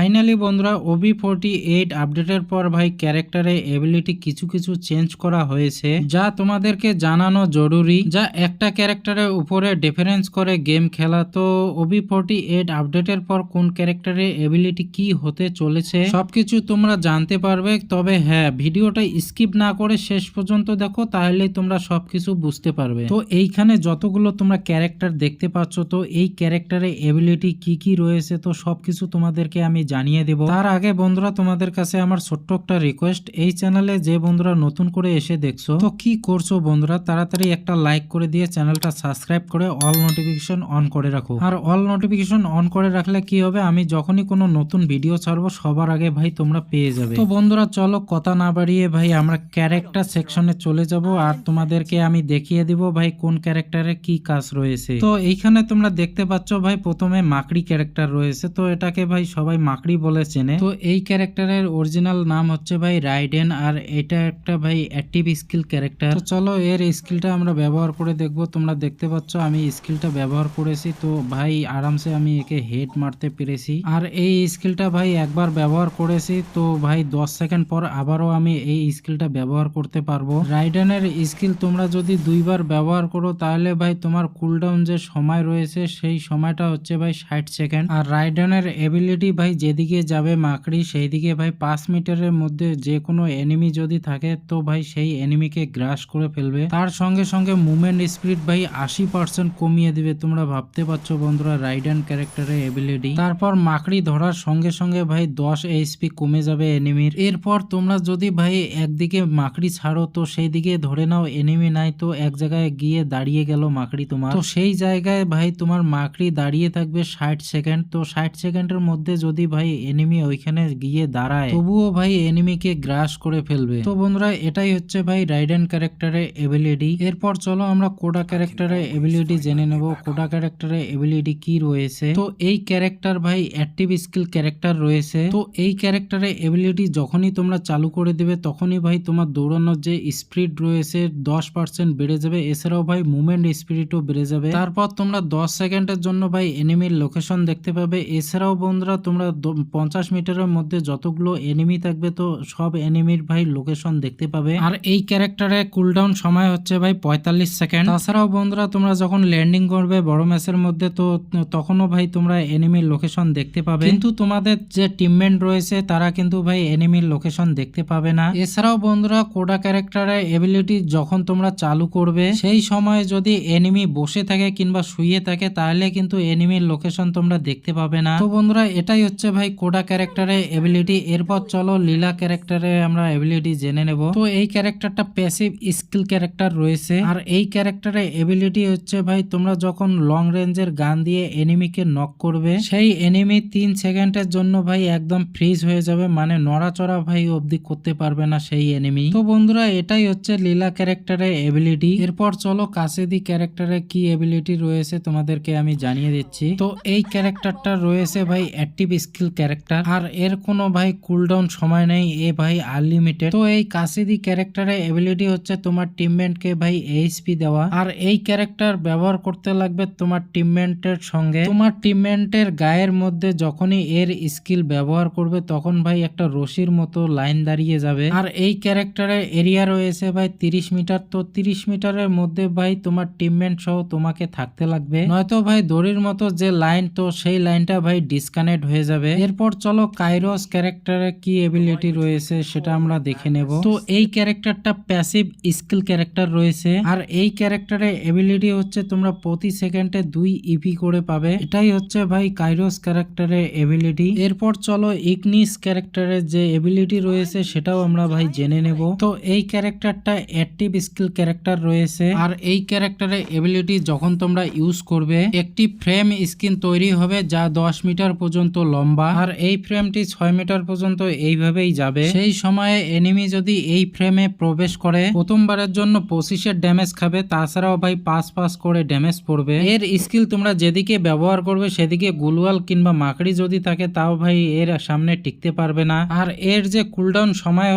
Finally বন্ধুরা OB48 আপডেটের পর ভাই ক্যারেক্টারে এবিলিটি কিছু কিছু চেঞ্জ করা হয়েছে, যা তোমাদেরকে জানানো জরুরি, যা একটা ক্যারেক্টারের উপরে ডিফারেন্স করে গেম খেলা। তো OB48 আপডেটের পর কোন ক্যারেক্টারে এবিলিটি কি হতে চলেছে সবকিছু তোমরা জানতে পারবে। তবে হ্যাঁ, ভিডিওটা স্কিপ না করে শেষ পর্যন্ত দেখো, তাহলেই তোমরা সবকিছু বুঝতে পারবে। তো এইখানে যতগুলো তোমরা ক্যারেক্টার দেখতে পাচ্ছ, তো এই ক্যারেক্টারে এবিলিটি কি কি রয়েছে তো সবকিছু তোমাদেরকে আমি জানিয়ে দেব। তার আগে বন্ধুরা তোমাদের কাছে আমার ছোট্ট একটা রিকোয়েস্ট, এই চ্যানেলে যে বন্ধুরা নতুন করে এসে দেখছো তো কি করছো বন্ধুরা, তাড়াতাড়ি একটা লাইক করে দিয়ে চ্যানেলটা সাবস্ক্রাইব করে অল নোটিফিকেশন অন করে রাখো। আর অল নোটিফিকেশন অন করে রাখলে কি হবে, আমি যখনই কোনো নতুন ভিডিও ছাড়বো সবার আগে ভাই তোমরা পেয়ে যাবে। তো বন্ধুরা চলো কথা না বাড়িয়ে ভাই আমরা ক্যারেক্টার সেকশনে চলে যাব আর তোমাদেরকে আমি দেখিয়ে দিব ভাই কোন ক্যারেক্টারে কি কাজ রয়েছে। তো এইখানে তোমরা দেখতে পাচ্ছ ভাই প্রথমে মাকড়ি ক্যারেক্টার রয়েছে, তো এটাকে ভাই সবাই মাকড়ি বলে চেনে। তো এই ক্যারেক্টারের অরিজিনাল নাম হচ্ছে ভাই রাইডেন, আর এটা একটা ভাই অ্যাক্টিভ স্কিল ক্যারেক্টার। তো চলো এর স্কিলটা আমরা ব্যবহার করে দেখবো। তোমরা দেখতে পাচ্ছ আমি স্কিলটা ব্যবহার করেছি, তো ভাই আরামসে আমি একে হেড মারতে পেরেছি। আর এই স্কিলটা ভাই একবার ব্যবহার করেছি, তো ভাই 10 সেকেন্ড পর আবারও আমি এই স্কিলটা ব্যবহার করতে পারবো। রাইডেনের স্কিল তোমরা যদি দুইবার ব্যবহার করো তাহলে ভাই তোমার কুলডাউন যে সময় রয়েছে সেই সময়টা হচ্ছে ভাই 60 সেকেন্ড। আর রাইডেনের এবিলিটি ভাই যেদিকে যাবে মাকড়ি সেই দিকে ভাই 5 মিটারের মধ্যে যে কোনো এনিমি যদি থাকে তো ভাই সেই এনিমিকে গ্রাস করে ফেলবে। তার সঙ্গে সঙ্গে মুভমেন্ট স্পিড ভাই 80% কমিয়ে দিবে। তোমরা ভাবতে পারছো বন্ধুরা রাইডেন ক্যারেক্টারের এবিলিটি। তারপর মাকড়ি ধরার সঙ্গে সঙ্গে ভাই 10 এইচপি কমে যাবে এনিমির। এরপর তোমরা যদি ভাই একদিকে মাকড়ি ছাড়ো তো সেই দিকে ধরে নাও এনিমি নাই, তো এক জায়গায় গিয়ে দাঁড়িয়ে গেল মাকড়ি তোমার, তো সেই জায়গায় ভাই তোমার মাকড়ি দাঁড়িয়ে থাকবে 60 সেকেন্ড। তো 60 সেকেন্ডের মধ্যে যদি ভাই এনিমি ওইখানে গিয়ে দাঁড়ায় তবুও ভাই এনিমিকে গ্রাস করে ফেলবে। তো বন্ধুরা এটাই হচ্ছে ভাই রাইডেন ক্যারেক্টারের এবিলিটি। এরপর চলো আমরা কোডা ক্যারেক্টারের এবিলিটি জেনে নেব। কোডা ক্যারেক্টারের এবিলিটি কি রয়েছে। তো এই ক্যারেক্টার ভাই অ্যাক্টিভ স্কিল ক্যারেক্টার রয়েছে। তো এই ক্যারেক্টারের এবিলিটি যখনই তোমরা চালু করে দেবে তখনই ভাই তোমার দৌড়ানোর যে স্পিড রয়েছে 10% বেড়ে যাবে। এছাড়াও ভাই মুভমেন্ট স্পিডও বেড়ে যাবে। তারপর তোমরা 10 সেকেন্ডের জন্য ভাই এনিমির লোকেশন দেখতে পাবে। এছাড়াও বন্ধুরা তোমরা 50 মিটারের মধ্যে যতগুলো এনিমি থাকবে তো সব এনিমির ভাই লোকেশন দেখতে পাবে। আর এই ক্যারেক্টারে কুলডাউন সময় হচ্ছে ভাই 45 সেকেন্ড। তাছাড়াও বন্ধুরা তোমরা যখন ল্যান্ডিং করবে বড় ম্যাচের মধ্যে তো তখনও ভাই তোমরা এনিমির লোকেশন দেখতে পাবে, কিন্তু তোমাদের যে টিমমেট রয়েছে তারা কিন্তু ভাই এনিমির লোকেশন দেখতে পাবে না। এছাড়াও বন্ধুরা কোডা ক্যারেক্টারের এবিলিটি যখন তোমরা চালু করবে সেই সময় যদি এনিমি বসে থাকে কিংবা শুয়ে থাকে তাহলে কিন্তু এনিমির লোকেশন তোমরা দেখতে পাবে না। তো বন্ধুরা এটাই হচ্ছে ভাই কোডা ক্যারেক্টারের এবিলিটি। এরপর চলো লীলা ক্যারেক্টারে আমরা এবিলিটি জেনে নেব। তো এই ক্যারেক্টারটা প্যাসিভ স্কিল ক্যারেক্টার রয়েছে। আর এই ক্যারেক্টারের এবিলিটি হচ্ছে ভাই তোমরা যখন লং রেঞ্জের গান দিয়ে এনিমিকে নক করবে সেই এনিমি 3 সেকেন্ডের জন্য ভাই একদম ফ্রিজ হয়ে যাবে, মানে নড়াচড়া ভাই অবধি করতে পারবে না সেই এনিমি। তো বন্ধুরা এটাই হচ্ছে লীলা ক্যারেক্টারের এবিলিটি। এরপর চলো কাসেদি ক্যারেক্টারে কি এবিলিটি রয়েছে তোমাদেরকে আমি জানিয়ে দিচ্ছি। তো এই ক্যারেক্টারটা রয়েছে ভাই অ্যাক্টিভ স্কিল ক্যারেক্টার, আর এর কোনো ভাই কুলডাউন সময় নেই, এ ভাই আনলিমিটেড। তো এই কাসেদি ক্যারেক্টারের এবিলিটি হচ্ছে তোমার টিমমেটকে ভাই এইচপি দেওয়া। আর এই ক্যারেক্টার ব্যবহার করতে লাগবে তোমার টিমমেটের সঙ্গে। তোমার টিমমেটের গায়ের মধ্যে যখনই এর স্কিল ব্যবহার করবে তখন ভাই একটা রশির মতো লাইন দাঁড়িয়ে যাবে। আর এই ক্যারেক্টারের এরিয়া রয়েছে ভাই 30 মিটার। তো 30 মিটারের মধ্যে ভাই তোমার টিমমেট সহ তোমাকে থাকতে লাগবে, নয়তো ভাই দড়ির মতো যে লাইন তো সেই লাইনটা ভাই ডিসকানেক্ট হয়ে যাবে। এরপর চলো কাইরোস ক্যারেক্টারে কি এবিলিটি রয়েছে সেটা আমরা দেখে নেব। তো এই ক্যারেক্টারটা প্যাসিভ স্কিল ক্যারেক্টার রয়েছে। আর এই ক্যারেক্টারের এবিলিটি হচ্ছে তোমরা প্রতি সেকেন্ডে 2 ইপি করে পাবে। এটাই হচ্ছে ভাই কাইরোস ক্যারেক্টারের এবিলিটি। এরপর চলো ইগনিস ক্যারেক্টারের যে এবিলিটি রয়েছে সেটাও আমরা ভাই জেনে নেব। তো এই ক্যারেক্টারটা অ্যাক্টিভ স্কিল ক্যারেক্টার রয়েছে। আর এই ক্যারেক্টারের এবিলিটি যখন তোমরা ইউজ করবে একটি ফ্রেম স্কিন তৈরি হবে যা 10 মিটার পর্যন্ত লম্বা, আর এই ফ্রেমটি 6 মিটার পর্যন্ত এইভাবেই যাবে। সেই সময়ে এনিমি যদি এই ফ্রেমে প্রবেশ করে প্রথমবারের জন্য 25 ড্যামেজ খাবে, তাছাড়াও ভাই 5 করে ড্যামেজ পড়বে। এর স্কিল তোমরা যেদিকে ব্যবহার করবে সেদিকে গুলওয়াল কিংবা মাকড়ি যদি থাকে তাও ভাই এর সামনে টিকতে পারবে না। আর এর যে কুলডাউন সময়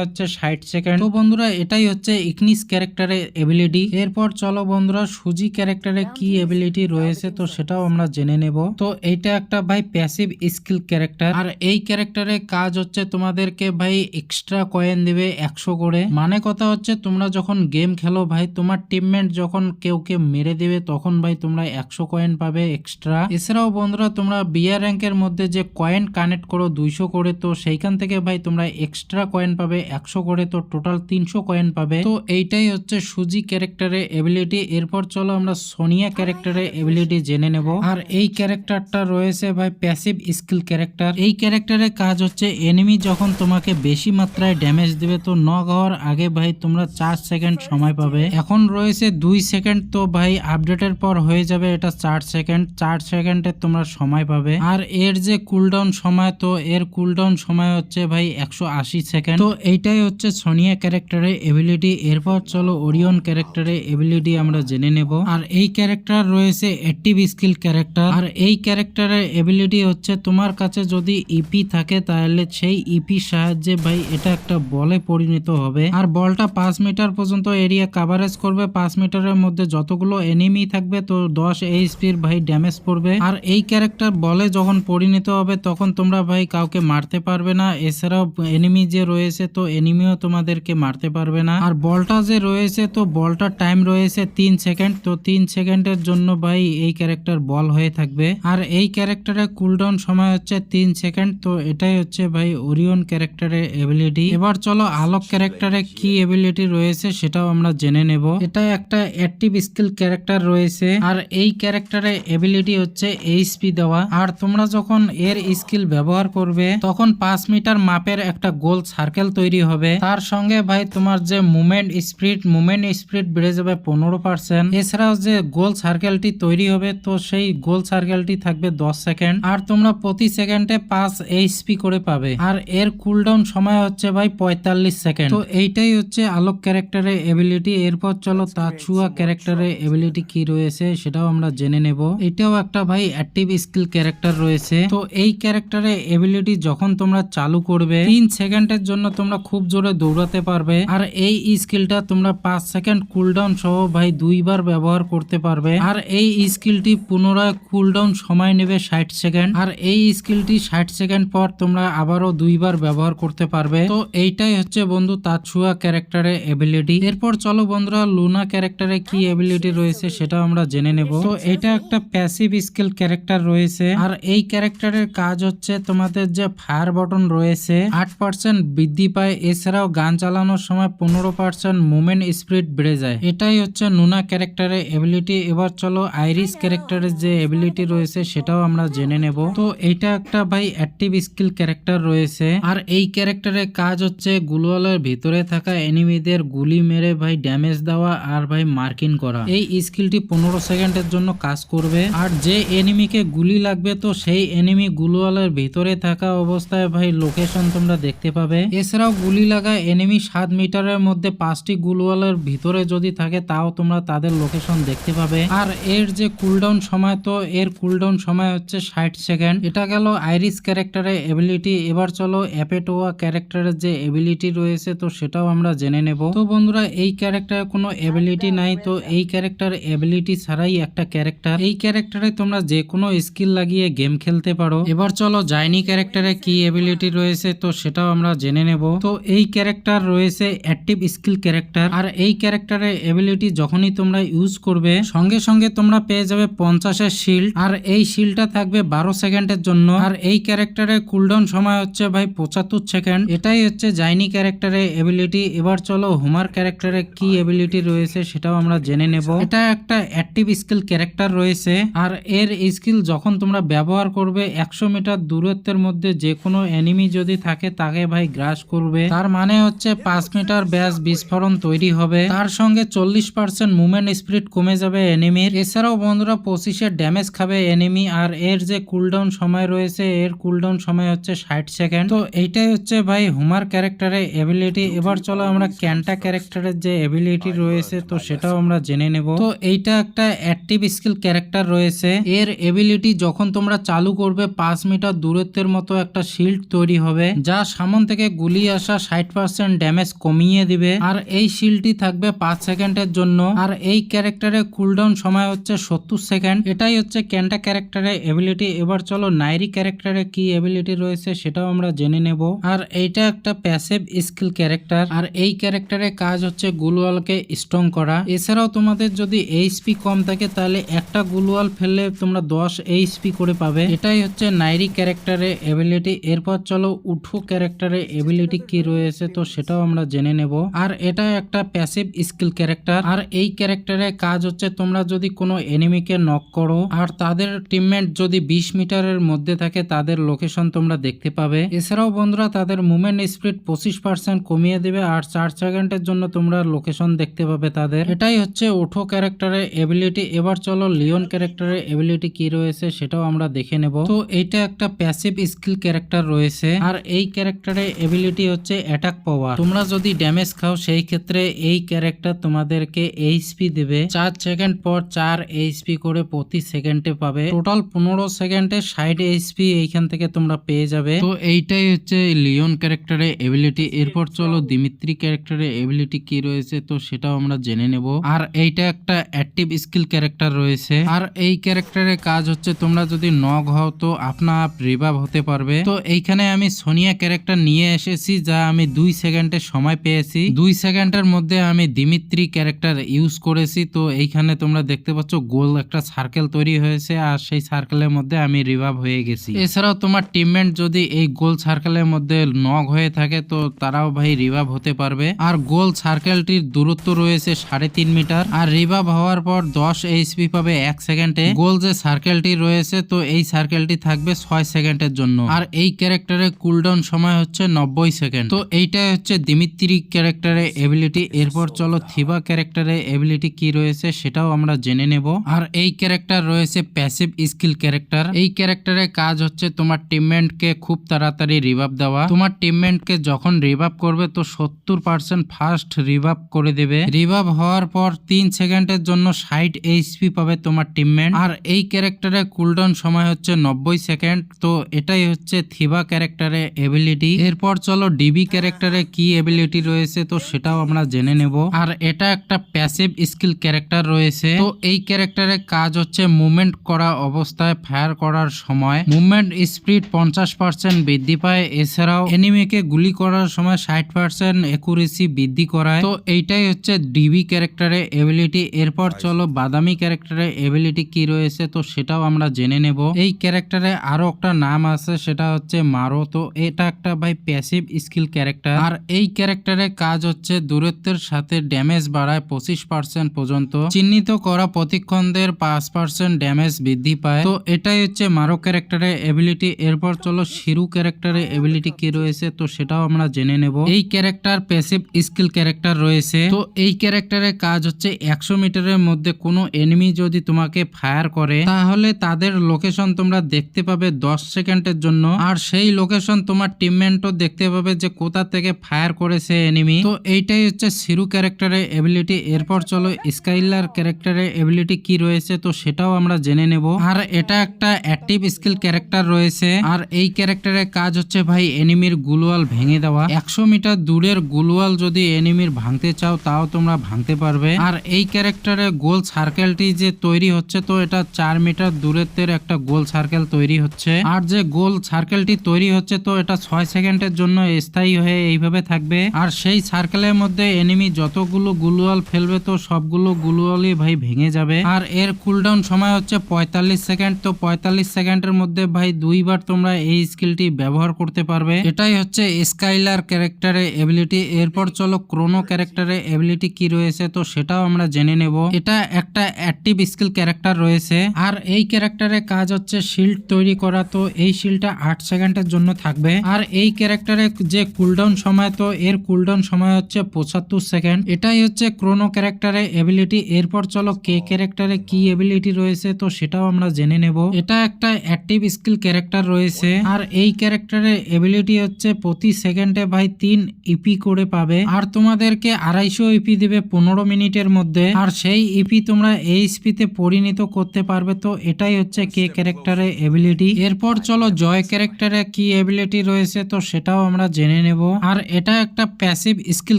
হচ্ছে 60 সেকেন্ড। তো বন্ধুরা এটাই হচ্ছে ইগনিস ক্যারেক্টারের এবিলিটি। এরপর চলো বন্ধুরা সুজি ক্যারেক্টারে কি এবিলিটি রয়েছে তো সেটাও আমরা জেনে নেব। তো এইটা একটা ভাই ভাই প্যাসিভ স্কিল ক্যারেক্টার। আর এই ক্যারেক্টারের কাজ হচ্ছে তোমাদেরকে ভাই এক্সট্রা কয়েন দিবে 100 করে। মানে কথা হচ্ছে তোমরা যখন গেম খেলো ভাই, তোমার টিমমেট যখন কেউ মেরে দেবে তখন ভাই তোমরা 100 কয়েন পাবে এক্সট্রা। এছাড়াও বন্ধুরা তোমরা বিয়ার র্যাঙ্কের মধ্যে যে কয়েন কানেক্ট করো 200 করে, তো সেইখান থেকে ভাই তোমরা এক্সট্রা কয়েন পাবে 100 করে, তো টোটাল 300 কয়েন পাবে। তো এইটাই হচ্ছে সুজি ক্যারেক্টারের এবিলিটি। এরপর চলো আমরা সোনিয়া ক্যারেক্টারের এবিলিটি জেনে নেব। আর এই ক্যারেক্টারটা রয়েছে ভাই প্যাসিভ স্কিল ক্যারেক্টার। এই ক্যারেক্টারের কাজ হচ্ছে এনিমি যখন তোমাকে বেশি মাত্রায় ড্যামেজ দেবে তো নক হওয়ার আগে ভাই তোমরা 4 সেকেন্ড সময় পাবে। এখন রয়েছে 2 সেকেন্ড, তো ভাই আপডেটের পর হয়ে যাবে এটা 4 সেকেন্ড। 4 সেকেন্ডে তোমরা সময় পাবে। আর এর যে কুলডাউন সময়, তো এর কুলডাউন সময় হচ্ছে ভাই 180 সেকেন্ড। তো এইটাই হচ্ছে সোনিয়া ক্যারেক্টারের এবিলিটি। এরপর চলো ওরিয়ন ক্যারেক্টারের এবিলিটি আমরা জেনে নেব। আর এই ক্যারেক্টার রয়েছে অ্যাক্টিভ স্কিল ক্যারেক্টার। আর এই ক্যারেক্টারের এবিলিটি হচ্ছে তোমার কাছে যদি ইপি থাকে তাহলে সেই ইপি সাহায্যে ভাই এটা একটা বলে পরিণত হবে। আর বলটা 5 মিটার পর্যন্ত এরিয়া কাভারেজ করবে। 5 মিটারের মধ্যে যতগুলো এনিমি থাকবে তো 10 এইচপির ভাই ড্যামেজ পড়বে। আর এই ক্যারেক্টার বলে যখন পরিণত হবে তখন তোমরা ভাই কাউকে মারতে পারবে না। এছাড়াও এনিমি যে রয়েছে তো এনিমিও তোমাদেরকে মারতে পারবে না। আর বলটা যে রয়েছে তো বলটার টাইম রয়েছে 3 সেকেন্ড। তো 3 সেকেন্ডের জন্য ভাই এই ক্যারেক্টার বল হয়ে থাকবে। আর এই ক্যারেক্টারের কুলডাউন সময় হচ্ছে 3 সেকেন্ড। তো এটাই হচ্ছে ভাই ওরিয়ন ক্যারেক্টারের এবিলিটি। এবার চলো আলোক ক্যারেক্টারে কি এবিলিটি রয়েছে সেটাও আমরা জেনে নেব। এটা একটা অ্যাক্টিভ স্কিল ক্যারেক্টার রয়েছে। আর এই ক্যারেক্টারের এবিলিটি হচ্ছে এইচপি দেওয়া। আর তোমরা যখন এর স্কিল ব্যবহার করবে তখন 5 মিটার মাপের একটা গোল সার্কেল তৈরি হবে। তার সঙ্গে ভাই তোমার যে মুভমেন্ট স্পিড বেড়ে যাবে 15%। এছাড়াও যে গোল সার্কেলটি তৈরি হবে তো সেই গোল সার্কেলটি থাকবে 10 সেকেন্ড। আর তোমরা প্রতি সেকেন্ডে 5 এইচপি করে পাবে। আর এর কুলডাউন সময় হচ্ছে ভাই 45 সেকেন্ড। তো এইটাই হচ্ছে আলোক ক্যারেক্টারের এবিলিটি। এরপর চলো তাছুয়া ক্যারেক্টারের এবিলিটি কি রয়েছে সেটাও আমরা জেনে নেব। এটাও একটা ভাই অ্যাক্টিভ স্কিল ক্যারেক্টার রয়েছে। তো এই ক্যারেক্টারের এবিলিটি যখন তোমরা চালু করবে 3 সেকেন্ডের জন্য তোমরা খুব জোরে দৌড়াতে পারবে। আর এই স্কিলটা তোমরা 5 সেকেন্ড কুলডাউন সহ ভাই 2 বার ব্যবহার করতে পারবে। আর এই স্কিলটি পুনরায় কুলডাউন সময় নেবে 60 সেকেন্ড। আর এই স্কিলটি 60 সেকেন্ড পর তোমরা আবারও 2 বার ব্যবহার করতে পারবে। তো এইটাই হচ্ছে বন্ধু তাছুয়া ক্যারেক্টারের এবিলিটি। এরপর চলো বন্ধুরা লুনা ক্যারেক্টারে কি এবিলিটি রয়েছে সেটাও আমরা জেনে নেব। তো এটা একটা প্যাসিভ স্কিল ক্যারেক্টার রয়েছে। আর এই ক্যারেক্টারের কাজ হচ্ছে তোমাদের যে ফায়ার বাটন রয়েছে 8% বৃদ্ধি পায়। এছাড়াও গান চালানোর সময় 15% মুভমেন্ট স্পিড বেড়ে যায়। এটাই হচ্ছে নুনা ক্যারেক্টারের এবিলিটি। এবার চলো আইরিস ক্যারেক্টারের যে এবিলিটি রয়েছে সেটাও আমরা জেনে নেব। তো এইটা একটা ভাই অ্যাক্টিভ স্কিল ক্যারেক্টার রয়েছে। আর এই ক্যারেক্টারের কাজ হচ্ছে গ্লুয়ালের ভিতরে থাকা এনিমিদের গুলি মেরে ভাই ড্যামেজ দেওয়া আর ভাই মার্কিং করা। এই স্কিলটি 15 সেকেন্ডের জন্য কাজ করবে। আর যে এনিমিকে গুলি লাগবে তো সেই এনিমি গ্লুয়ালের ভিতরে থাকা অবস্থায় ভাই লোকেশন তোমরা দেখতে পাবে। এছাড়াও গুলি লাগা এনিমি 7 মিটারের মধ্যে 5টি গ্লুয়ালের ভিতরে যদি থাকে তাও তোমরা তাদের লোকেশন দেখতে পাবে। আর এর যে কুলডাউন সময় তো এর কুলডাউন সময় হচ্ছে 60 সেকেন্ড। এটা গেল আইরিস ক্যারেক্টারের এবিলিটি। এবার চলো অ্যাপেটোয়া ক্যারেক্টারের যে এবিলিটি রয়েছে তো সেটাও আমরা জেনে নেব। তো বন্ধুরা এই ক্যারেক্টারে কোনো এবিলিটি নাই। তো এই ক্যারেক্টার এবিলিটি ছাড়াই একটা ক্যারেক্টার। এই ক্যারেক্টারে তোমরা যে কোনো স্কিল লাগিয়ে গেম খেলতে পারো। এবার চলো জাইনি ক্যারেক্টারে কি এবিলিটি রয়েছে তো সেটাও আমরা জেনে নেব। তো এই ক্যারেক্টার রয়েছে অ্যাক্টিভ স্কিল ক্যারেক্টার। আর এই ক্যারেক্টারের এবিলিটি যখনই তোমরা ইউজ করবে সঙ্গে সঙ্গে তোমরা পেয়ে যাবে 50-এর শিল্ড। আর এই শিল্ডটা থাকবে 12 সেকেন্ডের জন্য। আর এই ক্যারেক্টারের কুলডাউন সময় হচ্ছে ভাই 75 সেকেন্ড। এটাই হচ্ছে জাইনি ক্যারেক্টারের এবিলিটি। এবার চলো হুমার ক্যারেক্টারে কি এবিলিটি রয়েছে সেটাও আমরা জেনে নেব। এটা একটা অ্যাক্টিভ স্কিল ক্যারেক্টার রয়েছে। আর এর স্কিল যখন তোমরা ব্যবহার করবে 100 মিটার দূরত্বের মধ্যে যে কোনো এনিমি যদি থাকে তাকে ভাই গ্রাস করবে। তার মানে হচ্ছে 5 মিটার ব্যাস বিস্ফোরণ তৈরি হবে। তার সঙ্গে 40% মুভমেন্ট স্পিড কমে যাবে এনিমির। এছাড়াও বন্ধুরা 25-এর ড্যামেজ খাবে এনিমি। আর এর যে কুলডাউন সময় রয়েছে এর কুলডাউন সময় হচ্ছে 60 সেকেন্ড। তো এইটাই হচ্ছে ভাই হুমার ক্যারেক্টারের এবিলিটি। এবার চলো আমরা ক্যান্টা ক্যারেক্টারের যে এবিলিটি রয়েছে তো সেটাও আমরা জেনে নেব। তো এইটা একটা অ্যাক্টিভ স্কিল ক্যারেক্টার রয়েছে। এর এবিলিটি যখন তোমরা চালু করবে 5 মিটার দূরত্বের মতো একটা শিল্ড তৈরি হবে যা সামন থেকে গুলি আসা 60% ড্যামেজ কমিয়ে দিবে। আর এই শিল্ডটি থাকবে 5 সেকেন্ডের জন্য। আর এই ক্যারেক্টারের কুলডাউন সময় হচ্ছে 70 সেকেন্ড। এটাই হচ্ছে ক্যান্টা ক্যারেক্টারের এবিলিটি। এবিলিটি। এবার চলো নাইরি ক্যারেক্টারে কি এবিলিটি রয়েছে সেটাও আমরা জেনে নেব। আর এইটা একটা প্যাসিভ স্কিল ক্যারেক্টার, আর এই ক্যারেক্টারের কাজ হচ্ছে গুলওয়ালকে স্ট্রং করা। এছাড়াও তোমাদের যদি এইচপি কম থাকে তাহলে একটা গুলওয়াল ফেললে তোমরা 10 এইচপি করে পাবে। এটাই হচ্ছে নাইরি ক্যারেক্টারের এবিলিটি। এরপর চলো উঠো ক্যারেক্টারের এবিলিটি কি রয়েছে তো সেটাও আমরা জেনে নেব। আর এটা একটা প্যাসিভ স্কিল ক্যারেক্টার, আর এই ক্যারেক্টারের কাজ হচ্ছে তোমরা যদি কোনো এনিমিকে নক করো আর তাদের টিমমেট যদি 20 মিটারের মধ্যে থাকে তাদের লোকেশন তোমরা দেখতে পাবে। এছাড়াও বন্ধুরা তাদের মুভমেন্ট স্পিড 25% কমিয়ে দেবে আর 4 সেকেন্ডের জন্য তোমরা লোকেশন দেখতে পাবে তাদের। এটাই হচ্ছে ওঠো ক্যারেক্টারের এবিলিটি। এবার চলো লিওন ক্যারেক্টারের এবিলিটি কি রয়েছে সেটাও আমরা দেখে নেব। তো এইটা একটা প্যাসিভ স্কিল ক্যারেক্টার রয়েছে, আর এই ক্যারেক্টারের এবিলিটি হচ্ছে অ্যাটাক পাওয়ার। তোমরা যদি ড্যামেজ খাও সেই ক্ষেত্রে এই ক্যারেক্টার তোমাদেরকে এইচপি দেবে। 4 সেকেন্ড পর 4 এইচপি করে প্রতি সেকেন্ডে পাবে। টোটাল 15 সেকেন্ডে 60 এইচপি এইখান থেকে তোমরা পেয়ে যাবে। তো এইটাই হচ্ছে লিওন ক্যারেক্টারের এবিলিটি। এরপর চলো দিমিত্রি ক্যারেক্টারের এবিলিটি কি রয়েছে তো সেটাও আমরা জেনে নেব। আর এইটা একটা অ্যাক্টিভ স্কিল ক্যারেক্টার রয়েছে, আর এই ক্যারেক্টারের কাজ হচ্ছে তোমরা যদি নক হও তো আপনা আপ রিভাইভ হতে পারবে। তো এইখানে আমি সোনিয়া ক্যারেক্টার নিয়ে এসেছি যা আমি 2 সেকেন্ডের সময় পেয়েছি। 2 সেকেন্ডের মধ্যে আমি দিমিত্রি ক্যারেক্টার ইউজ করেছি। তো এইখানে তোমরা দেখতে পাচ্ছ গোল একটা সার্কেল তৈরি হয়েছে আর সেই সার্কেলের মধ্যে আমি রিভাইভ হয়ে গেছি। এছাড়াও তোমার টিমমেট যদি এই গোল সার্কেলের মধ্যে নক হয়ে থাকে তো তারাও ভাই রিভাইভ হতে পারবে। আর গোল সার্কেলটির দূরত্ব রয়েছে 3.5 মিটার, আর রিভাইভ হওয়ার পর 10 এইচপি পাবে 1 সেকেন্ডে। গোল যে সার্কেলটি রয়েছে তো এই সার্কেলটি থাকবে 6 সেকেন্ডের জন্য, আর এই ক্যারেক্টারের কুলডাউন সময় হচ্ছে 90 সেকেন্ড। তো এইটাই হচ্ছে দিমিত্রি ক্যারেক্টারের এবিলিটি। এরপর চলো থিবা ক্যারেক্টারের এবিলিটি কি রয়েছে সেটাও আমরা জেনে নেব। আর এই ক্যারেক্টার রয়েছে প্যাসিভ স্কিল ক্যারেক্টার। এই ক্যারেক্টারের কাজ হচ্ছে তোমার টিমমেটকে খুব তাড়াতাড়ি রিভাইভ দেওয়া। তোমার টিমমেটকে যখন রিভাইভ করবে তো 70% ফাস্ট রিভাইভ করে দেবে। রিভাইভ হওয়ার পর 3 সেকেন্ডের জন্য 60 এইচপি পাবে তোমার টিমমেট। আর এই ক্যারেক্টারের কুলডাউন সময় হচ্ছে 90 সেকেন্ড। তো এটাই হচ্ছে থিবা ক্যারেক্টারের এবিলিটি। এরপর চলো ডিবি ক্যারেক্টারে কি এবিলিটি রয়েছে তো সেটাও আমরা জেনে নেব। আর এটা একটা প্যাসিভ স্কিল ক্যারেক্টার রয়েছে। তো এই ক্যারেক্টারের কাজ হচ্ছে মুভমেন্ট করা অবস্থায় ফায়ার করার সময় মুভমেন্ট স্পিড 50% বৃদ্ধি পায়। এছাড়াও এনিমিকে গুলি করার সময় 60% একুরেসি বৃদ্ধি করায়। তো এইটাই হচ্ছে ডিবি ক্যারেক্টারের এবিলিটি। এরপর চলো বাদামি ক্যারেক্টারের এবিলিটি কি রয়েছে তো সেটাও আমরা জেনে নেব। এই ক্যারেক্টারে আরো একটা নাম আছে সেটা হচ্ছে মারো। তো এটা একটা ভাই প্যাসিভ স্কিল ক্যারেক্টার, আর এই ক্যারেক্টারের কাজ হচ্ছে দূরত্বের সাথে ড্যামেজ বাড়ায় 25% পর্যন্ত। চিহ্নিত করা প্রতিক্ষণদের 5% ড্যামেজ বৃদ্ধি পায়। তো এটাই হচ্ছে মারো ক্যারেক্টারের এবিলিটি। এরপর চলো শিরু ক্যারেক্টারের এবিলিটি কি রয়েছে তো সেটাও আমরা জেনে নেব। এই ক্যারেক্টার প্যাসিভ স্কিল ক্যারেক্টার রয়েছে। তো এই ক্যারেক্টারের কাজ হচ্ছে 100 মিটারের মধ্যে কোনো এনিমি যদি তোমাকে ফায়ার করে তাহলে তাদের লোকেশন তোমরা দেখতে পাবে 10 সেকেন্ডের জন্য, আর সেই লোকেশন তোমার টিমমেটও দেখতে পাবে যে কোথা থেকে ফায়ার করেছে এনিমি। তো এইটাই হচ্ছে শিরু ক্যারেক্টারের এবিলিটি। এরপর চলো স্কাইলার ক্যারেক্টারের এবিলিটি কি রয়েছে তো সেটাও আমরা জেনে নেব। আর এটা একটা অ্যাক্টিভ স্কিল ক্যারেক্টার রয়েছে, আর এই ক্যারেক্টারের কাজ হচ্ছে ভাই এনিমির গুলওয়াল ভেঙে দেওয়া। 100 মিটার দূরের গুলওয়াল যদি এনিমির ভাঙতে চাও তাও তোমরা ভাঙতে পারবে। আর এই ক্যারেক্টারে গোল সার্কেলটি যে তৈরি হচ্ছে তো এটা 4 মিটার দূরত্বের একটা গোল সার্কেল তৈরি হচ্ছে, আর যে গোল সার্কেলটি তৈরি হচ্ছে তো এটা 6 সেকেন্ডের জন্য স্থায়ী হয়ে এইভাবে থাকবে। আর সেই সার্কেলের মধ্যে এনিমি যতগুলো গুলওয়াল ফেলবে তো সবগুলো গুলওয়ালই ভাই ভেঙে যাবে। আর এর কুলডাউন সময় হচ্ছে 45 সেকেন্ড। তো 45 সেকেন্ডের মধ্যে ভাই 2 বার তোমরা এই স্কিলটি ব্যবহার করতে পারবে। এটাই হচ্ছে স্কাইলার ক্যারেক্টারের এবিলিটি। এরপর চলো ক্রোনো ক্যারেক্টারের এবিলিটি কি রয়েছে তো সেটাও আমরা জেনে নেব। এটা একটা অ্যাক্টিভ স্কিল ক্যারেক্টার রয়েছে, আর এই ক্যারেক্টারের কাজ হচ্ছে শিল্ড তৈরি করা। তো এই শিল্ডটা 8 সেকেন্ডের জন্য থাকবে। আর এই ক্যারেক্টারের যে কুলডাউন সময় তো এর কুলডাউন সময় হচ্ছে 75 সেকেন্ড। এটাই হচ্ছে ক্রোনো ক্যারেক্টারের এবিলিটি। এরপর চলো কে ক্যারেক্টারে কি এবিলিটি রয়েছে তো সেটাও আমরা জেনে নেব। এটা একটা অ্যাক্টিভ স্কিল ক্যারেক্টার রয়েছে, আর এই ক্যারেক্টারের এবিলিটি হচ্ছে প্রতি সেকেন্ডে ভাই 3 ইপি করে পাবে। আর তোমাদেরকে 250 ইপি দেবে 15 মিনিটের মধ্যে, আর সেই ইপি তোমরা এইচপি তে পরিণত করতে পারবে। তো এটাই হচ্ছে কে ক্যারেক্টারের এবিলিটি। এরপর চলো জয় ক্যারেক্টারে কি এবিলিটি রয়েছে তো সেটাও আমরা জেনে নেব। আর এটা একটা প্যাসিভ স্কিল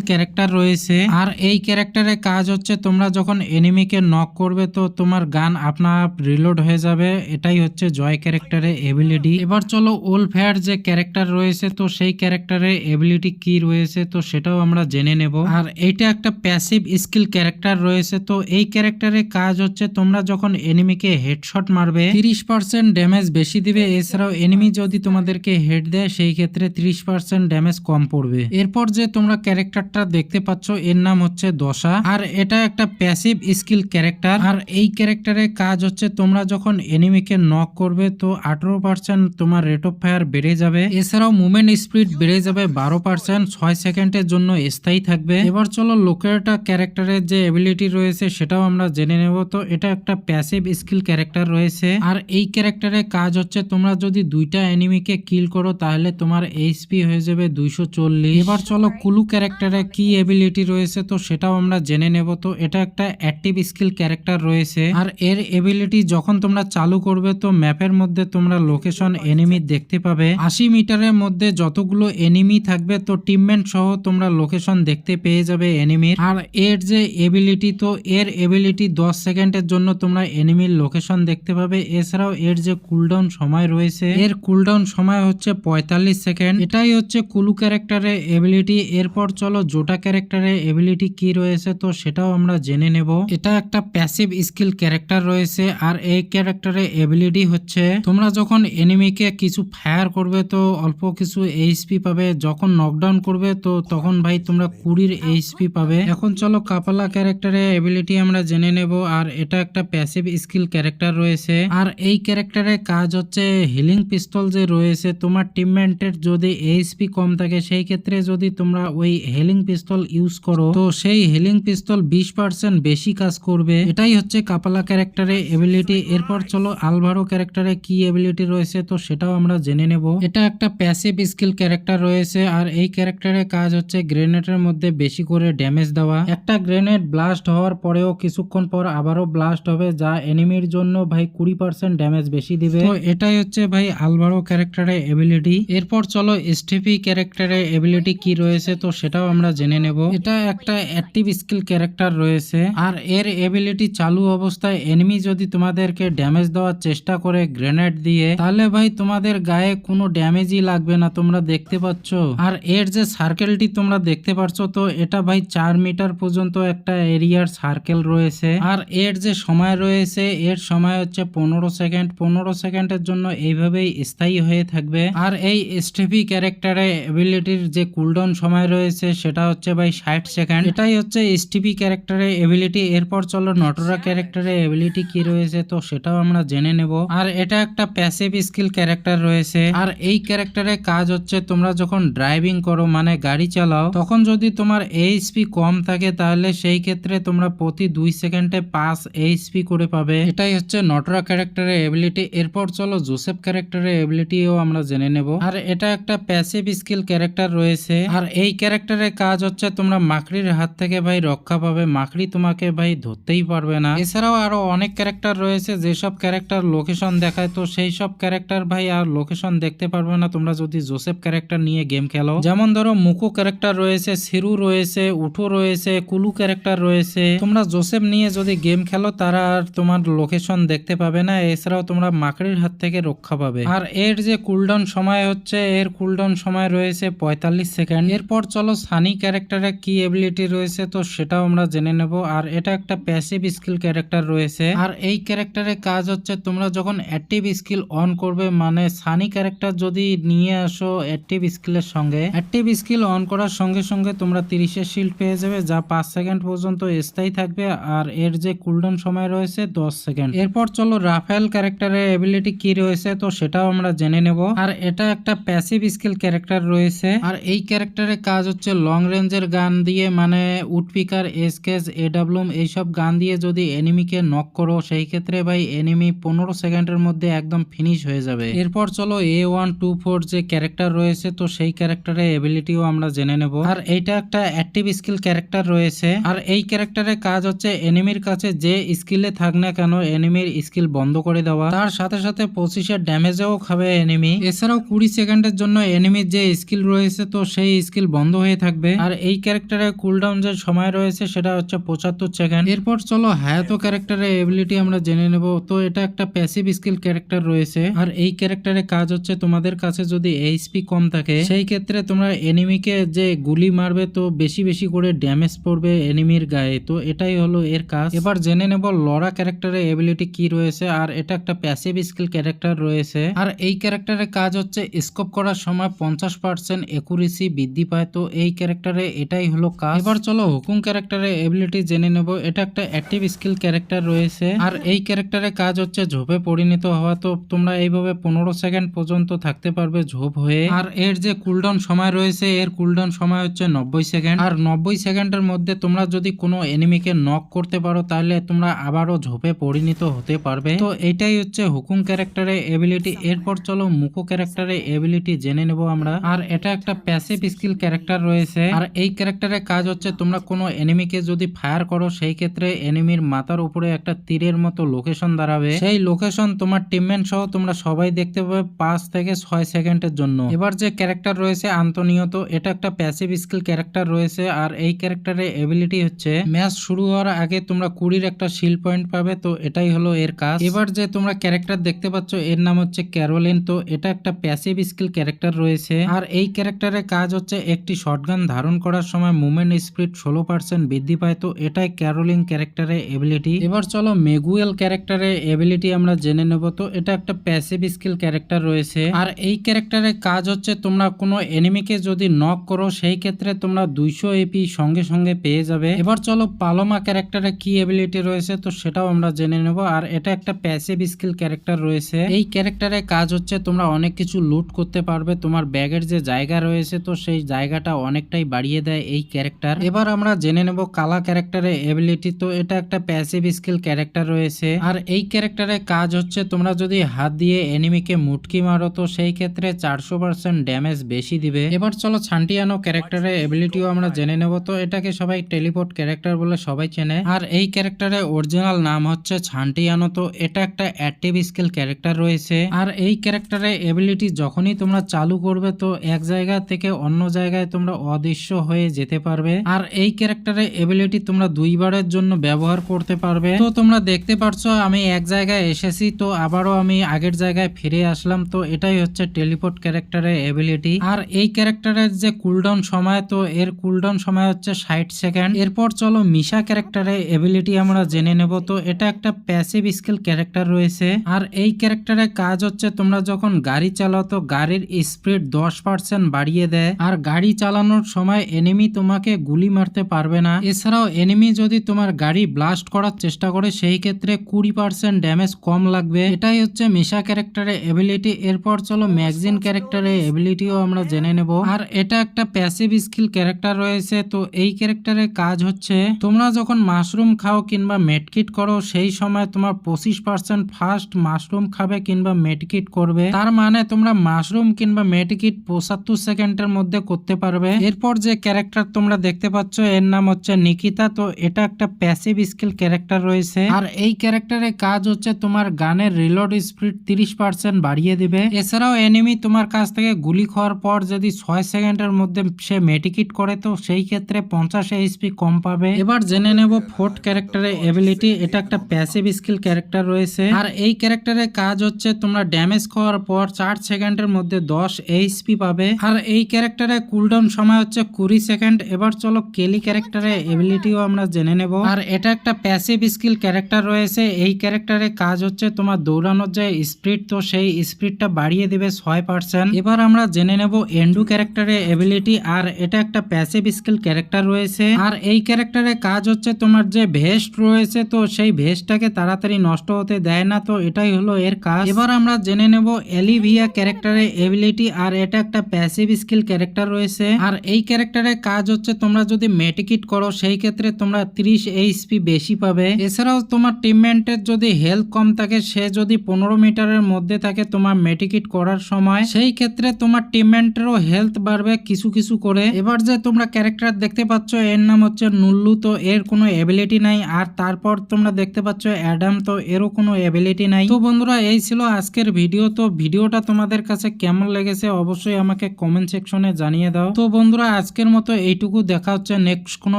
ক্যারেক্টার রয়েছে, আর এই ক্যারেক্টারের কাজ হচ্ছে তোমরা যখন এনিমিকে নক করবে তো তোমার গান আপনা আপ রিলোড হয়ে যাবে। এটাই এটাই হচ্ছে জয় ক্যারেক্টারের এবিলিটি। এবার চলো ওল ফেয়ার যে ক্যারেক্টার রয়েছে তো সেই ক্যারেক্টারের এবিলিটি কি রয়েছে তো সেটাও আমরা জেনে নেব। আর এইটা একটা প্যাসিভ স্কিল ক্যারেক্টার রয়েছে। তো এই ক্যারেক্টারের কাজ হচ্ছে তোমরা যখন এনিমিকে হেডশট মারবে 30% ড্যামেজ বেশি দিবে। এছাড়াও এনিমি যদি তোমাদেরকে হেড দেয় সেই ক্ষেত্রে 30% ড্যামেজ কম পড়বে। এরপর যে তোমরা ক্যারেক্টারটা দেখতে পাচ্ছ এর নাম হচ্ছে দশা। আর এটা একটা প্যাসিভ স্কিল ক্যারেক্টার। আর এই ক্যারেক্টারের কাজ হচ্ছে তোমরা যখন এনিমিকে নক করবে তো 18% তোমার রেট অফ ফায়ার বেড়ে যাবে। এছাড়াও মুভমেন্ট স্পিড বেড়ে যাবে 12%, 6 সেকেন্ডের জন্য স্থায়ী থাকবে। এবার চলো লোকেটা ক্যারেক্টারের যে এবিলিটি রয়েছে সেটাও আমরা জেনে নেব। তো এটা একটা প্যাসিভ স্কিল ক্যারেক্টার রয়েছে। আর এই ক্যারেক্টারের কাজ হচ্ছে তোমরা যদি দুইটা এনিমিকে কিল করো তাহলে তোমার এইচপি হয়ে যাবে 240। এবার চলো কুলু ক্যারেক্টারে কি এবিলিটি রয়েছে তো সেটাও আমরা জেনে নেব। তো এটা একটা অ্যাক্টিভ স্কিল ক্যারেক্টার রয়েছে। আর এর এবিলিটি যখন তোমরা চালু করবে তো ম্যাপের মধ্যে তোমরা লোকেশন এনিমি দেখতে পাবে। 80 মিটারের মধ্যে যতগুলো এনিমি থাকবে তো টিমমেট সহ তোমরা লোকেশন দেখতে পেয়ে যাবে এনিমির। আর এর যে এবিলিটি তো এর এবিলিটি 10 সেকেন্ডের জন্য তোমরা এনিমির লোকেশন দেখতে পাবে। এছাড়াও এর যে কুলডাউন সময় রয়েছে এর কুলডাউন সময় হচ্ছে 45 সেকেন্ড। এটাই হচ্ছে কুলু ক্যারেক্টারের এবিলিটি। এরপর চলো জোটা ক্যারেক্টারের এবিলিটি কি রয়েছে তো সেটাও আমরা জেনে নেব। এটা একটা প্যাসিভ স্কিল ক্যারেক্টার রয়েছে। আর এই ক্যারেক্টারের এবিলিটি হচ্ছে তোমরা যখন এনিমিকে কিছু ফায়ার করবে তো অল্প কিছু এইচপি পাবে। যখন নকডাউন করবে তো তখন ভাই তোমরা 20 এইচপি পাবে। এখন চলো কাপালা ক্যারেক্টারের এবিলিটি আমরা জেনে নেব। আর এটা একটা প্যাসিভ স্কিল ক্যারেক্টার রয়েছে। আর এই ক্যারেক্টারের কাজ হচ্ছে হিলিং পিস্তল যে রয়েছে তোমার টিমমেটের যদি এইচপি কম থাকে সেই ক্ষেত্রে যদি তোমরা ওই হিলিং পিস্তল ইউজ করো তো সেই হিলিং পিস্তল 20% বেশি কাজ করবে। এটাই হচ্ছে কাপালা ক্যারেক্টারের এবিলিটি। এরপর চলো আলভারো ক্যারেক্টারে কি এবিলিটি রয়েছে তো সেটাও আমরা জেনে নেব। এটা একটা প্যাসিভ স্কিল ক্যারেক্টার রয়েছে। আর এই ক্যারেক্টারের কাজ হচ্ছে গ্রেনেডের মধ্যে বেশি করে ড্যামেজ দেওয়া। একটা গ্রেনেড ব্লাস্ট হওয়ার পরেও কিছুক্ষণ পর আবারও ব্লাস্ট হবে যা এনিমির জন্য ভাই 20% ড্যামেজ বেশি দিবে। তো এটাই হচ্ছে ভাই আলভারো ক্যারেক্টারের এবিলিটি। এরপর চলো স্টিফি ক্যারেক্টারের এবিলিটি কি রয়েছে তো সেটাও আমরা জেনে নেব। এটা একটা অ্যাক্টিভ স্কিল ক্যারেক্টার রয়েছে। আর এর এবিলিটি চালু অবস্থায় এনিমি যদি তোমাদেরকে ড্যামেজ দেওয়ার চেষ্টা করে গ্রেনেড দিয়ে তাহলে ভাই তোমাদের গায়ে কোনো ড্যামেজই লাগবে না, তোমরা দেখতে পাচ্ছ। আর এর যে সার্কেলটি তোমরা দেখতে পাচ্ছ তো এটা ভাই 4 মিটার পর্যন্ত একটা এরিয়ার সার্কেল রয়েছে। আর এর যে সময় রয়েছে এর সময় হচ্ছে 15 সেকেন্ড। 15 সেকেন্ডের জন্য এইভাবেই স্থায়ী হয়ে থাকবে। আর এই স্টিফি ক্যারেক্টারের এবিলিটির যে কুলডাউন সময় রয়েছে সেটা হচ্ছে ভাই 60 সেকেন্ড। এটাই হচ্ছে স্টিফি ক্যারেক্টারের এবিলিটি। এরপর চলো নটোরা ক্যারেক্টারের এবিলিটি কি রয়েছে তো সেটাও আমরা জেনে নেব। আর এটা একটা প্যাসিভ স্কিল ক্যারেক্টার রয়েছে। আর এই ক্যারেক্টারের কাজ হচ্ছে তোমরা যখন ড্রাইভিং করো মানে গাড়ি চালাও তখন যদি তোমার এইচপি কম থাকে তাহলে সেই ক্ষেত্রে তোমরা প্রতি 2 সেকেন্ডে 5 এইচপি করে পাবে। এটাই হচ্ছে নটোরা ক্যারেক্টারের এবিলিটি। এরপর চলো জোসেফ ক্যারেক্টারের এবিলিটিও আমরা জেনে নেব। আর এটা একটা প্যাসিভ স্কিল ক্যারেক্টার রয়েছে। আর এই ক্যারেক্টারের কাজ হচ্ছে তোমরা মাকড়ির হাত থেকে ভাই রক্ষা পাবে। মাকড়ি তোমাকে ভাই ধরতেই পারবে না। এছাড়াও আরো অনেক ক্যারেক্টার রয়েছে যেসব ক্যারেক্টার লোকেশন দেখায় তো সেই সব ক্যারেক্টার ভাই আর লোকেশন দেখতে পারবে না তোমরা যদি জোসেফ ক্যারেক্টার নিয়ে গেম খেলো। যেমন ধরো মুকো ক্যারেক্টার রয়েছে, সিরু রয়েছে, উঠো রয়েছে, কুলু ক্যারেক্টার রয়েছে। তোমরা জোসেফ নিয়ে যদি গেম খেলো তারা আর তোমার লোকেশন দেখতে পাবে না। এছাড়াও তোমরা মাকড়ির হাত থেকে রক্ষা পাবে। আর এর যে কুলডাউন সময় হচ্ছে এর কুলডাউন সময় রয়েছে 45 সেকেন্ড। এরপর চলো সানি ক্যারেক্টারে কি এবিলিটি রয়েছে তো সেটাও আমরা জেনে নেব। আর এটা একটা প্যাসিভ স্কিল ক্যারেক্টার রয়েছে। আর এই ক্যারেক্টারের কাজ হচ্ছে তোমরা যখন অ্যাক্টিভ স্কিল অন করবে মানে সানি ক্যারেক্টার যদি নিয়ে আসো অ্যাক্টিভ স্কিলের সঙ্গে, অ্যাক্টিভ স্কিল অন করার সঙ্গে সঙ্গে তোমরা 30 শিল্ড পেয়ে যাবে যা 5 সেকেন্ড পর্যন্ত স্থায়ী থাকবে। আর এর যে কুলডাউন সময় রয়েছে 10 সেকেন্ড। এরপর চলো রাফেল ক্যারেক্টারের এবিলিটি কি রয়েছে তো সেটাও আমরা জেনে নেব। আর এটা একটা প্যাসিভ স্কিল ক্যারেক্টার রয়েছে। আর এই ক্যারেক্টারের কাজ হচ্ছে লং রেঞ্জের গান দিয়ে মানে উডপিকার, এসকেস, এডাব্লুম এইসব গান দিয়ে যদি এনিমিকে নক করো সেই ক্ষেত্রে ভাই এনিমি 15 সেকেন্ডের মধ্যে একদম ফিনিশ হয়ে যাবে। এরপর চলো A124 যে ক্যারেক্টার রয়েছে তো সেই ক্যারেক্টারের এবিলিটিও আমরা জেনে নেব। আর এইটা একটা অ্যাক্টিভ স্কিল ক্যারেক্টার রয়েছে। আর এই ক্যারেক্টারের কাজ হচ্ছে এনিমির কাছে যে স্কিলে থাক না কেন এনিমির স্কিল বন্ধ করে দেওয়া। তার সাথে সাথে 25 ড্যামেজও খাবে এনিমি। এছাড়াও 20 সেকেন্ডের জন্য এনিমির যে স্কিল রয়েছে তো সেই স্কিল বন্ধ হয়ে থাকবে। আর এই ক্যারেক্টারের কুলডাউন যে সময় রয়েছে সেটা হচ্ছে 75 সেকেন্ড। এরপর চলো হায়াতো ক্যারেক্টারের এবিলিটি আমরা জেনে নেব। তো এটা একটা প্যাসিভ স্কিল ক্যারেক্টার রয়েছে। আর এই ক্যারেক্টারের কাজ হচ্ছে তোমাদের কাছে যদি এইচপি কম থাকে সেই ক্ষেত্রে তোমরা এনিমিকে যে গুলি মারবে তো বেশি বেশি করে ড্যামেজ পড়বে এনিমির গায়ে, তো এটাই হলো এর কাজ। এবার জেনে নেব লরা ক্যারেক্টারের এবিলিটি কি রয়েছে। আর এটা একটা প্যাসিভ স্কিল ক্যারেক্টার রয়েছে। আর এই ক্যারেক্টারের কাজ হচ্ছে স্কোপ করার সময় 50% একুরেসি বৃদ্ধি পায়, তো এই ক্যারেক্টারে এটাই হলো কাজ। এবার চলো হুকুম ক্যারেক্টারের এবিলিটি জেনে নেব। এটা একটা অ্যাক্টিভ স্কিল ক্যারেক্টার রয়েছে। আর এই ক্যারেক্টারের কাজ হচ্ছে ঝোপে পরিণত হওয়া, তো তোমরা এইভাবে 15 সেকেন্ড পর্যন্ত থাকতে পারবে ঝোপ হয়ে। আর এর যে কুলডাউন সময় রয়েছে, এর কুলডাউন সময় হচ্ছে 90 সেকেন্ড। আর 90 সেকেন্ডের মধ্যে তোমরা যদি কোনো এনিমিকে নক করতে পারো তাহলে তোমরা আবারও ঝোপে পরিণত হতে পারবে। তো এটাই হচ্ছে হুকুম ক্যারেক্টারের এবিলিটি। এরপর চলো মুকো ক্যারেক্টারের এবিলিটি জেনে নেব আমরা। আর এটা একটা প্যাসিভ স্কিল ক্যারেক্টার রয়েছে। আর এই ক্যারেক্টারের কাজ হচ্ছে তোমরা কোনো এনিমিকে যদি ফায়ার করো সেই ক্ষেত্রে এনিমির মাথার উপরে একটা তীরের মতো লোকেশন দাঁড়াবে। সেই লোকেশন তোমার টিমমেট সহ তোমরা সবাই দেখতে পাবে 5 থেকে 6 সেকেন্ডের জন্য। এবার যে ক্যারেক্টার রয়েছে আন্তনিও, তো এটা একটা প্যাসিভ স্কিল ক্যারেক্টার রয়েছে। আর এই ক্যারেক্টারের এবিলিটি হচ্ছে ম্যাচ শুরু হওয়ার আগে তোমরা 20 একটা শিল পয়েন্ট পাবে, তো এটাই হলো এর কাজ। এবার যে তোমরা ক্যারেক্টার দেখতে পাচ্ছ এর নাম হচ্ছে ক্যারোলিন, তো এটা একটা প্যাসিভ স্কিল ক্যারেক্টার রয়েছে। আর এই ক্যারেক্টারের কাজ হচ্ছে একটি শটগান ধারণ করার সময় মুভমেন্ট স্পিড 16% বৃদ্ধি পায়, তো এটাই ক্যারোলিন ক্যারেক্টারের এবিলিটি। এবার চলো মেগুয়েল ক্যারেক্টারের এবিলিটি আমরা জেনে নেব। তো এটা একটা প্যাসিভ স্কিল ক্যারেক্টার রয়েছে। আর এই ক্যারেক্টারের কাজ হচ্ছে তোমরা কোনো এনিমিকে যদি নক করো সেই ক্ষেত্রে তোমরা 200 এপি সঙ্গে সঙ্গে পেয়ে যাবে। এবার চলো পালোমা ক্যারেক্টারের কি এবিলিটি রয়েছে তো সেটাও আমরা জেনে নেব। আর এটা একটা প্যাসিভ স্কিল ক্যারেক্টার রয়েছে। এই ক্যারেক্টারের কাজ হচ্ছে তোমরা অনেক কিছু লুট করতে পারবে। তোমার ব্যাগের যে জায়গা রয়েছে তো সেই জায়গাটা অনেকটাই বাড়িয়ে দেয় এই ক্যারেক্টার। এবার আমরা জেনে নেব কালা ক্যারেক্টারের এবিলিটি। তো এটা একটা প্যাসিভ স্কিল ক্যারেক্টার রয়েছে। আর এই ক্যারেক্টারের কাজ হচ্ছে তোমরা যদি হাত দিয়ে এনিমিকে মুটকি মারো তো সেই ক্ষেত্রে 400% ড্যামেজ বেশি দিবে। এবার চলো ছান্টিয়ানো ক্যারেক্টারের এবিলিটিও আমরা জেনে নেব। তো এটাকে সবাই টেলিপোর্ট ক্যারেক্টার বলে সবাই চেনে। আর এই ক্যারেক্টারের অরিজিনাল নাম হচ্ছে ছান্টিয়ানো। তো এটা একটা অ্যাক্টিভ স্কিল ক্যারেক্টার রয়েছে। আর এই ক্যারেক্টারের এবিলিটি যখনই তোমরা চালু করবে তো এক জায়গা থেকে অন্য জায়গায় তোমরা অদৃশ্য হয়ে যেতে পারবে। আর এই ক্যারেক্টারের এবিলিটি তোমরা 2 বারের জন্য ব্যবহার করতে পারবে। তো তোমরা দেখতে পারছো আমি এক জায়গায় এসেছি তো আবারও আমি আগের জায়গায় ফিরে আসলাম। তো এটাই হচ্ছে টেলিপোর্ট ক্যারেক্টারের এবিলিটি। আর এই ক্যারেক্টারের যে কুলডাউন সময়, তো এর কুলডাউন সময় হচ্ছে 60 সেকেন্ড। এরপর চলো মিশা ক্যারেক্টারের এবিলিটি আমরা জেনে নেব। তো এটা একটা প্যাসিভ স্কিল ক্যারেক্টার রয়েছে। আর এই ক্যারেক্টারের কাজ হচ্ছে তোমরা যখন গাড়ি চালাও তো গাড়ির স্পিড 10% বাড়িয়ে দেয়। আর গাড়ি চালানোর সময় এনিমি তোমাকে গুলি মারতে পারবে না। এছাড়াও এনিমি যদি তোমার গাড়ি ব্লাস্ট করার চেষ্টা করে সেই ক্ষেত্রে 20% ড্যামেজ কম লাগবে। এটাই হচ্ছে মিশা ক্যারেক্টারের এবিলিটি। এরপর চলো ম্যাগজিন ক্যারেক্টারের এবিলিটিও আমরা জেনে নেব। আর এটা একটা প্যাসিভ স্কিল ক্যারেক্টার রয়েছে। তো এই ক্যারেক্টারের কাজ হচ্ছে তোমরা যখন মাশরুম খাও কিংবা মেডকিট করো সেই সময় তোমার 25% ফার্স্ট মাশরুম খাবে কিংবা মেডকিট করবে। তার মানে তোমরা মাশরুম কিংবা মেডকিট 75 সেকেন্ডের মধ্যে করতে পারবে। এরপর যে ক্যারেক্টার তোমরা দেখতে পাচ্ছ এর নাম হচ্ছে নিকিতা। তো এটা একটা প্যাসিভ স্কিল ক্যারেক্টার রয়েছে। আর এই ক্যারেক্টারের কাজ হচ্ছে তোমার গানের রিলোড স্পিড 30% বাড়িয়ে দিবে। এছাড়াও এনিমি তোমার কাছ থেকে গুলি খাওয়ার পর যদি 6 সেকেন্ডের মধ্যে সে মেডিকিট করে তো সেই ক্ষেত্রে 50 এইচপি কম পাবে। এবার জেনে নেব ফোর্থ ক্যারেক্টারের এবিলিটি। এটা একটা প্যাসিভ স্কিল ক্যারেক্টার রয়েছে। আর এই ক্যারেক্টারের কাজ হচ্ছে তোমরা ড্যামেজ খাওয়ার পর 4 সেকেন্ডের মধ্যে 10 এইচপি পাবে। আর এই ক্যারেক্টারের কুলডাউন সময় হচ্ছে 20 সেকেন্ড। এবার চলো কেলি ক্যারেক্টারের এবিলিটিও আমরা জেনে নেব। আর এটা একটা প্যাসিভ স্কিল ক্যারেক্টার রয়েছে। এই ক্যারেক্টারের কাজ হচ্ছে তোমার দৌড়ানোর যে স্পিড তো সেই স্পিডটা বাড়িয়ে দেবে 6%। এবার আমরা জেনে নেব এন্ডু ক্যারেক্টারের এবিলিটি। আর এটা একটা প্যাসিভ স্কিল ক্যারেক্টার রয়েছে। আর এই ক্যারেক্টারের কাজ হচ্ছে তোমার যে ভেস্ট রয়েছে তো সেই ভেস্টটাকে তাড়াতাড়ি নষ্ট হতে দেয় না, তো এটাই হলো এর কাজ। এবার আমরা জেনে নেব এলিভিয়া ক্যারেক্টারের এবিলিটি। আর এটা একটা প্যাসিভ স্কিল ক্যারেক্টার রয়েছে। আর এই ক্যারেক্টারের কাজ হচ্ছে তোমরা যদি মেডিকিট করো সেই ক্ষেত্রে তোমরা 30 এইচপি বেশি পাবে। এছাড়াও তোমার টিমমেটের যদি হেলথ কম থাকে, সে যদি 15 মিটারের মধ্যে থাকে তোমার মেডিকিট করার সময়, সেই ক্ষেত্রে তোমার টিমমেটেরও হেলথ বাড়বে কিছু কিছু করে। এবার যে তোমরা ক্যারেক্টার দেখতে পাচ্ছ এর নাম হচ্ছে নুল্লু। তো এর কোনো এবিলিটি নাই। আর তারপর তোমরা দেখতে পাচ্ছ অ্যাডাম, তো এরও কোনো এবিলিটি নাই। তো বন্ধুরা এই ছিল আজকের ভিডিও। তো ভিডিওটা তোমাদের কাছে কেমন লেগেছে অবশ্যই আমাকে কমেন্ট সেকশনে জানিয়ে দাও। তো বন্ধুরা আজকের মতো এইটুকু, দেখা হচ্ছে নেক্সট কোনো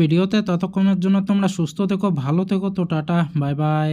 ভিডিওতে। ততক্ষণের জন্য তোমরা সুস্থ থেকো, ভালো থেকো। তো টাটা, বাই বাই।